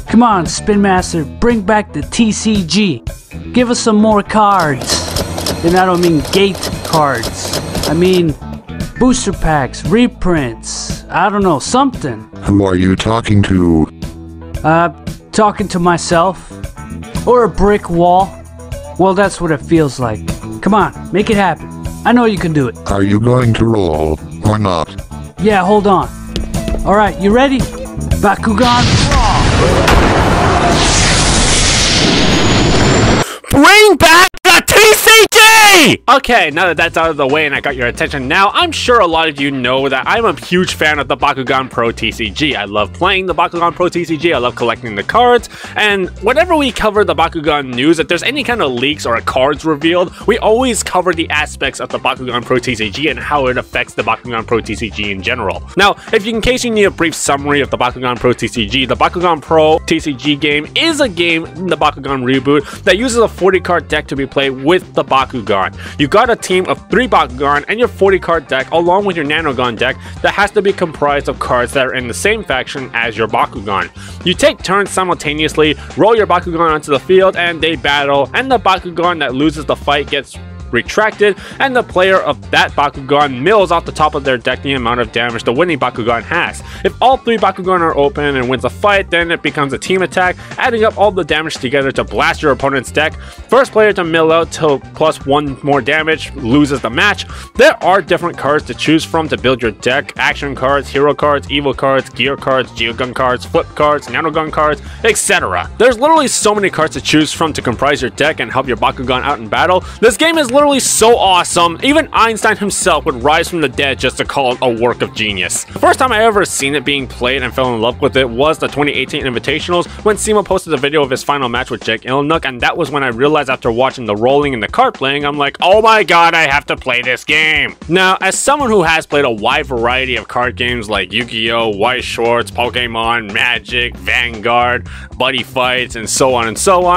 Come on, Spin Master, bring back the TCG. Give us some more cards. And I don't mean gate cards. I mean booster packs, reprints, I don't know, something. Who are you talking to? Talking to myself. Or a brick wall. Well, that's what it feels like. Come on, make it happen. I know you can do it. Are you going to roll or not? Yeah, hold on. Alright, you ready? Bakugan Bring back the TCG! Okay, now that that's out of the way and I got your attention now, I'm sure a lot of you know that I'm a huge fan of the Bakugan Pro TCG. I love playing the Bakugan Pro TCG, I love collecting the cards, and whenever we cover the Bakugan news, if there's any kind of leaks or cards revealed, we always cover the aspects of the Bakugan Pro TCG and how it affects the Bakugan Pro TCG in general. Now, in case you need a brief summary of the Bakugan Pro TCG, the Bakugan Pro TCG game is a game in the Bakugan reboot that uses a 40 card deck to be played with the Bakugan. You got a team of 3 Bakugan and your 40 card deck along with your Nanogon deck that has to be comprised of cards that are in the same faction as your Bakugan. You take turns simultaneously, roll your Bakugan onto the field and they battle, and the Bakugan that loses the fight gets retracted, and the player of that Bakugan mills off the top of their deck the amount of damage the winning Bakugan has. If all 3 Bakugan are open and wins a fight, then it becomes a team attack, adding up all the damage together to blast your opponent's deck. First player to mill out till +1 more damage loses the match. There are different cards to choose from to build your deck: action cards, hero cards, evil cards, gear cards, geogun cards, flip cards, nanogun cards, etc. There's literally so many cards to choose from to comprise your deck and help your Bakugan out in battle. This game is literally so awesome, even Einstein himself would rise from the dead just to call it a work of genius. The first time I ever seen it being played and fell in love with it was the 2018 Invitationals when Simo posted a video of his final match with Jake Ilnook, and that was when I realized after watching the rolling and the card playing, I'm like, oh my god, I have to play this game. Now, as someone who has played a wide variety of card games like Yu-Gi-Oh!, White Shorts, Pokemon, Magic, Vanguard, Buddy Fights, and so on,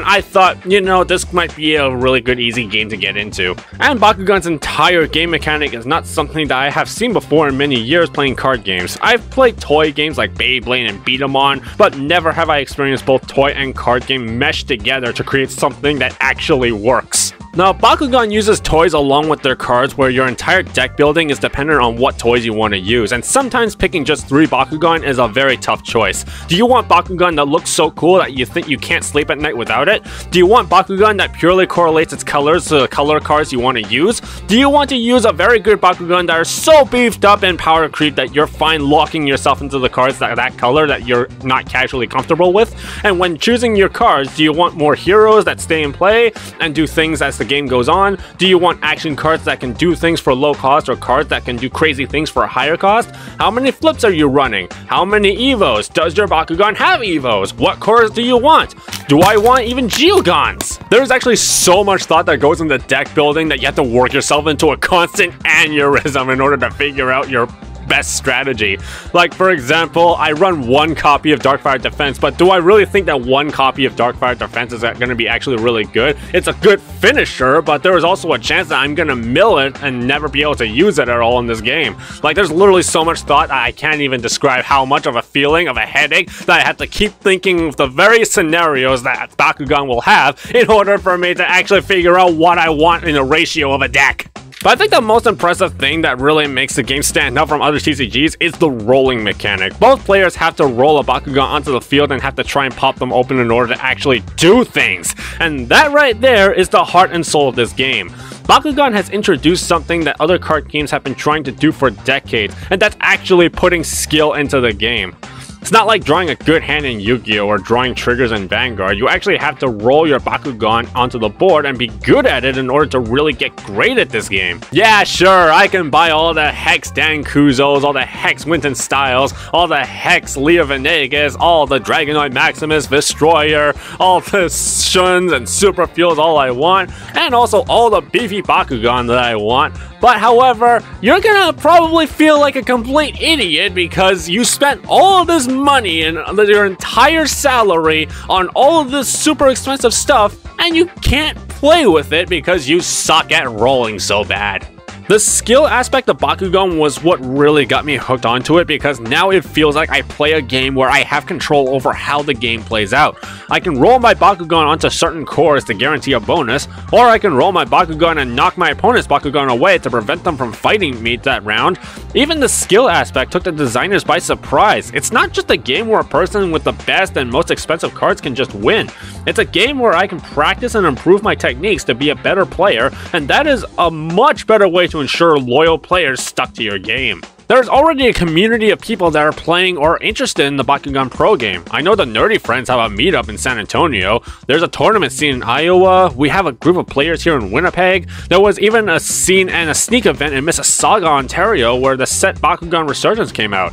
I thought, you know, this might be a really good easy game to get into. And Bakugan's entire game mechanic is not something that I have seen before in many years playing card games. I've played toy games like Beyblade and Beat 'em On, but never have I experienced both toy and card game meshed together to create something that actually works. Now, Bakugan uses toys along with their cards where your entire deck building is dependent on what toys you want to use, and sometimes picking just 3 Bakugan is a very tough choice. Do you want Bakugan that looks so cool that you think you can't sleep at night without it? Do you want Bakugan that purely correlates its colors to the color cards you want to use? Do you want to use a very good Bakugan that are so beefed up in power creep that you're fine locking yourself into the cards that color that you're not casually comfortable with? And when choosing your cards, do you want more heroes that stay in play and do things as the game goes on? Do you want action cards that can do things for low cost or cards that can do crazy things for a higher cost? How many flips are you running? How many Evos? Does your Bakugan have Evos? What cards do you want? Do I want even Geogons? There's actually so much thought that goes into deck building that you have to work yourself into a constant aneurysm in order to figure out your best strategy. Like, for example, I run 1 copy of Darkfire Defense, but do I really think that 1 copy of Darkfire Defense is going to be actually really good? It's a good finisher, but there is also a chance that I'm going to mill it and never be able to use it at all in this game. Like, there's literally so much thought I can't even describe how much of a feeling of a headache that I have to keep thinking of the various scenarios that Bakugan will have in order for me to actually figure out what I want in a ratio of a deck. But I think the most impressive thing that really makes the game stand out from other TCGs is the rolling mechanic. Both players have to roll a Bakugan onto the field and have to try and pop them open in order to actually do things. And that right there is the heart and soul of this game. Bakugan has introduced something that other card games have been trying to do for decades, and that's actually putting skill into the game. It's not like drawing a good hand in Yu-Gi-Oh! Or drawing triggers in Vanguard. You actually have to roll your Bakugan onto the board and be good at it in order to really get great at this game. Yeah, sure, I can buy all the Hex Dan Kuzos, all the Hex Winton Styles, all the Hex Leo Venegas, all the Dragonoid Maximus, Vestroia, all the Shuns and Super Fuels all I want, and also all the beefy Bakugan that I want. But however, you're gonna probably feel like a complete idiot because you spent all of this money and your entire salary on all of this super expensive stuff and you can't play with it because you suck at rolling so bad. The skill aspect of Bakugan was what really got me hooked onto it, because now it feels like I play a game where I have control over how the game plays out. I can roll my Bakugan onto certain cores to guarantee a bonus, or I can roll my Bakugan and knock my opponent's Bakugan away to prevent them from fighting me that round. Even the skill aspect took the designers by surprise. It's not just a game where a person with the best and most expensive cards can just win. It's a game where I can practice and improve my techniques to be a better player, and that is a much better way to ensure loyal players stuck to your game. There's already a community of people that are playing or interested in the Bakugan Pro game. I know the Nerdy Friends have a meetup in San Antonio. There's a tournament scene in Iowa. We have a group of players here in Winnipeg. There was even a scene and a sneak event in Mississauga, Ontario, where the set Bakugan Resurgence came out.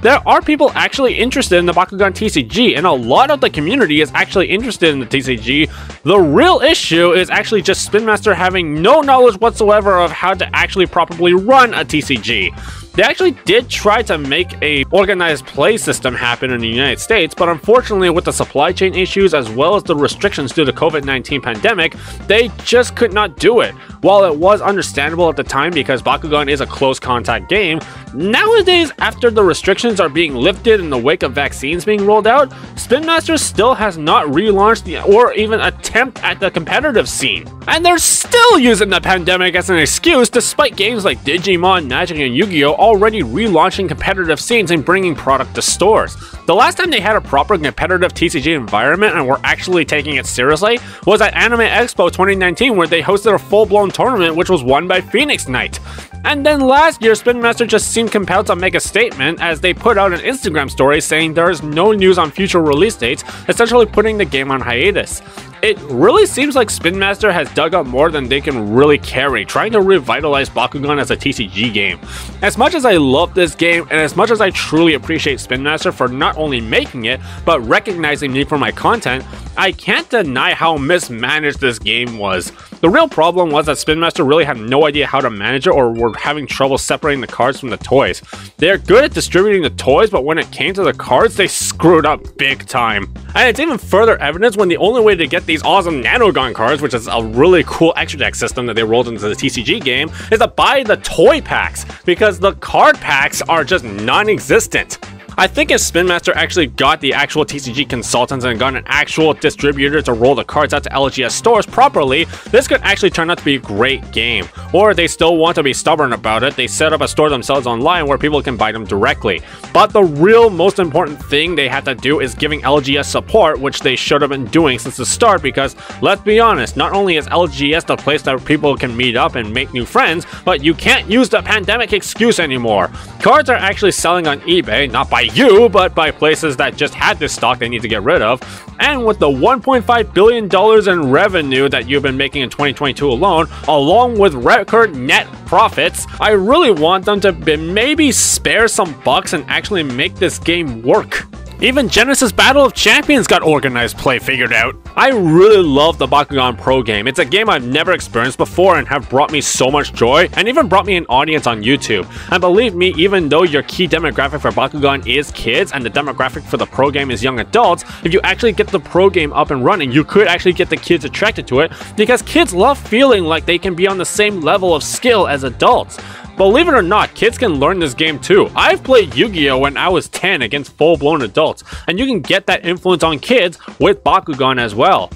There are people actually interested in the Bakugan TCG, and a lot of the community is actually interested in the TCG. The real issue is actually just Spin Master having no knowledge whatsoever of how to actually properly run a TCG. They actually did try to make a organized play system happen in the United States, but unfortunately with the supply chain issues as well as the restrictions due to the COVID-19 pandemic, they just could not do it. While it was understandable at the time because Bakugan is a close contact game, nowadays after the restrictions are being lifted in the wake of vaccines being rolled out, Spin Master still has not relaunched or even attempt at the competitive scene. And they're still using the pandemic as an excuse despite games like Digimon, Magic, and Yu-Gi-Oh! Already relaunching competitive scenes and bringing product to stores. The last time they had a proper competitive TCG environment and were actually taking it seriously was at Anime Expo 2019, where they hosted a full-blown tournament which was won by Phoenix Knight. And then last year, Spin Master just seemed compelled to make a statement as they put out an Instagram story saying there is no news on future release dates, essentially putting the game on hiatus. It really seems like Spin Master has dug up more than they can really carry, trying to revitalize Bakugan as a TCG game. As much as I love this game, and as much as I truly appreciate Spin Master for not only making it, but recognizing me for my content, I can't deny how mismanaged this game was. The real problem was that Spin Master really had no idea how to manage it, or were having trouble separating the cards from the toys. They're good at distributing the toys, but when it came to the cards, they screwed up big time. And it's even further evidence when the only way to get these awesome Nanogon cards, which is a really cool extra deck system that they rolled into the TCG game, is to buy the toy packs, because the card packs are just non-existent. I think if Spin Master actually got the actual TCG consultants and got an actual distributor to roll the cards out to LGS stores properly, this could actually turn out to be a great game. Or if they still want to be stubborn about it, they set up a store themselves online where people can buy them directly. But the real most important thing they had to do is giving LGS support, which they should have been doing since the start, because let's be honest, not only is LGS the place that people can meet up and make new friends, but you can't use the pandemic excuse anymore. Cards are actually selling on eBay, not by you, but by places that just had this stock they need to get rid of. And with the $1.5 billion in revenue that you've been making in 2022 alone, along with record net profits, I really want them to maybe spare some bucks and actually make this game work. Even Genesis Battle of Champions got organized play figured out. I really love the Bakugan Pro game. It's a game I've never experienced before and have brought me so much joy, and even brought me an audience on YouTube. And believe me, even though your key demographic for Bakugan is kids and the demographic for the pro game is young adults, if you actually get the pro game up and running, you could actually get the kids attracted to it, because kids love feeling like they can be on the same level of skill as adults. Believe it or not, kids can learn this game too. I've played Yu-Gi-Oh! When I was 10 against full-blown adults, and you can get that influence on kids with Bakugan as well.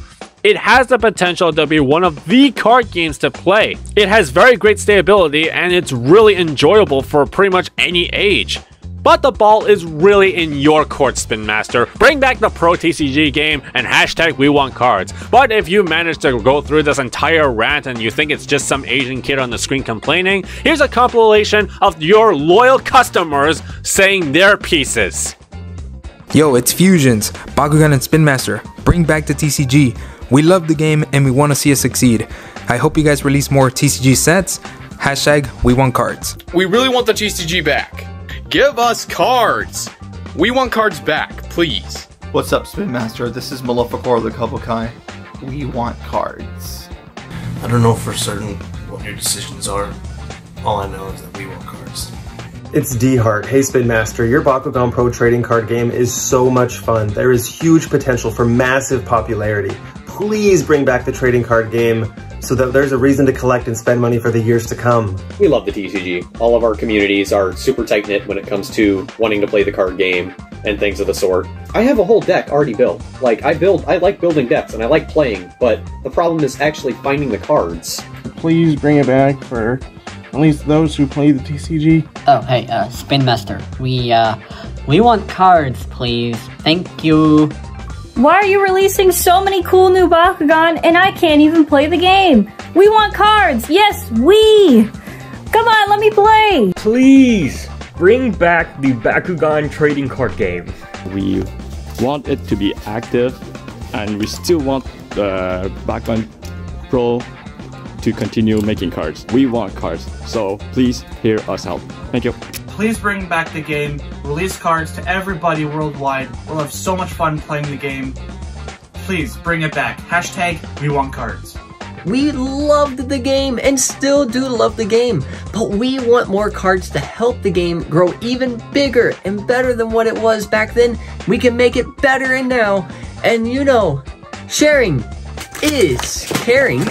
It has the potential to be one of the card games to play. It has very great stability, and it's really enjoyable for pretty much any age. But the ball is really in your court, Spin Master. Bring back the Pro TCG game and hashtag we want cards. But if you manage to go through this entire rant and you think it's just some Asian kid on the screen complaining, here's a compilation of your loyal customers saying their pieces. Yo, it's FuzzionZ, Bakugan and Spin Master. Bring back the TCG. We love the game and we want to see it succeed. I hope you guys release more TCG sets. Hashtag we want cards. We really want the TCG back. Give us cards! We want cards back, please. What's up, Spin Master? This is Maleficore the Kabukai. We want cards. I don't know for certain what your decisions are. All I know is that we want cards. It's DHart. Hey Spin Master, your Bakugan Pro trading card game is so much fun. There is huge potential for massive popularity. Please bring back the trading card game. so that there's a reason to collect and spend money for the years to come. We love the TCG. All of our communities are super tight-knit when it comes to wanting to play the card game and things of the sort. I have a whole deck already built. Like, I like building decks and I like playing, but the problem is actually finding the cards. Please bring it back for at least those who play the TCG. Oh, hey, Spin Master. We want cards, please. Thank you. Why are you releasing so many cool new Bakugan and I can't even play the game? We want cards! Yes, we! Come on, let me play! Please, bring back the Bakugan trading card game. We want it to be active, and we still want the Bakugan Pro to continue making cards. We want cards, so please hear us out. Thank you. Please bring back the game, release cards to everybody worldwide. We'll have so much fun playing the game. Please bring it back. Hashtag we want cards. We loved the game and still do love the game, but we want more cards to help the game grow even bigger and better than what it was back then. We can make it better and now, and you know, sharing is caring.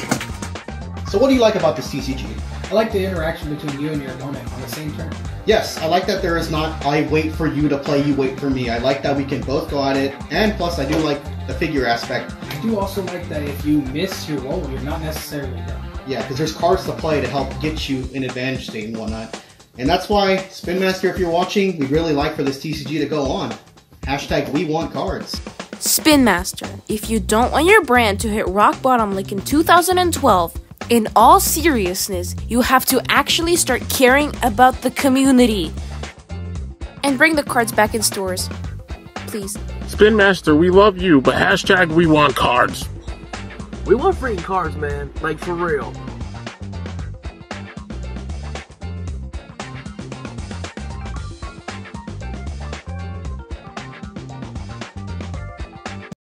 So what do you like about this TCG? I like the interaction between you and your opponent on the same turn. Yes, I like that there is not, I wait for you to play, you wait for me. I like that we can both go at it, and plus I do like the figure aspect. I do also like that if you miss your roll, you're not necessarily done. Yeah, because there's cards to play to help get you in advantage state and whatnot. And that's why, Spin Master, if you're watching, we'd really like for this TCG to go on. Hashtag we want cards. Spin Master, if you don't want your brand to hit rock bottom like in 2012, in all seriousness, you have to actually start caring about the community. And bring the cards back in stores. Please. Spin Master, we love you, but hashtag we want cards. We want freaking cards, man. Like, for real.